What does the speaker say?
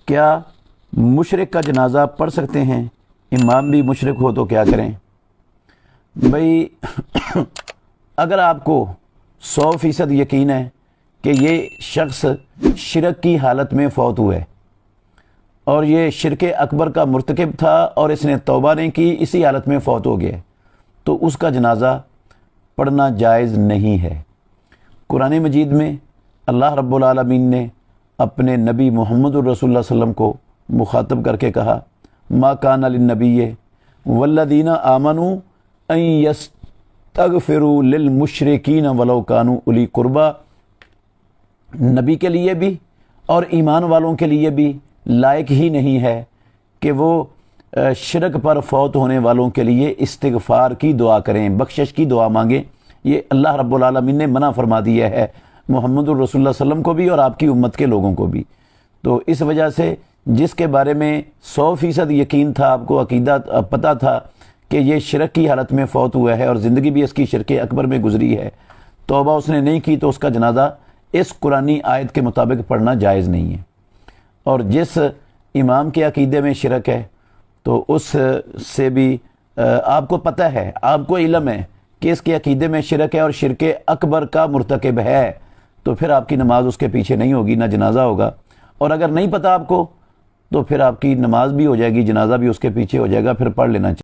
کیا مشرک کا جنازہ پڑھ سکتے ہیں؟ امام بھی مشرک ہو تو کیا کریں؟ بھئی اگر آپ کو 100% یقین ہے کہ یہ شخص شرک کی حالت میں فوت ہوئے اور یہ شرک اکبر کا مرتکب تھا اور اس نے توبہ نہیں کی، اسی حالت میں فوت ہو گیا، تو اس کا جنازہ پڑھنا جائز نہیں ہے۔ قرآن مجید میں اللہ رب العالمین نے اپنے نبی محمد الرسول اللہ صلی اللہ علیہ وسلم کو مخاطب کر کے کہا، ما کان للنبی والذین آمنوا ان یستغفروا للمشرکین ولو کانوا اولی قربی، نبی کے لیے بھی اور ایمان والوں کے لیے بھی لائق ہی نہیں ہے کہ وہ شرک پر فوت ہونے والوں کے لیے استغفار کی دعا کریں، بخشش کی دعا مانگیں۔ یہ اللہ رب العالمین نے منع فرما دیا ہے محمد الرسول اللہ صلی اللہ علیہ وسلم کو بھی اور آپ کی امت کے لوگوں کو بھی۔ تو اس وجہ سے جس کے بارے میں 100% یقین تھا، آپ کو عقیدہ پتہ تھا کہ یہ شرک کی حالت میں فوت ہوا ہے اور زندگی بھی اس کی شرک اکبر میں گزری ہے، توبہ اس نے نہیں کی، تو اس کا جنازہ اس قرآنی آیت کے مطابق پڑھنا جائز نہیں ہے۔ اور جس امام کے عقیدے میں شرک ہے تو اس سے بھی آپ کو پتہ ہے، آپ کو علم ہے کہ اس کے عقیدے میں شرک ہے اور شرک اکبر کا مرتکب ہے، تو پھر آپ کی نماز اس کے پیچھے نہیں ہوگی، نہ جنازہ ہوگا۔ اور اگر نہیں پتہ آپ کو تو پھر آپ کی نماز بھی ہو جائے گی، جنازہ بھی اس کے پیچھے ہو جائے گا، پھر پڑھ لینا چاہیے۔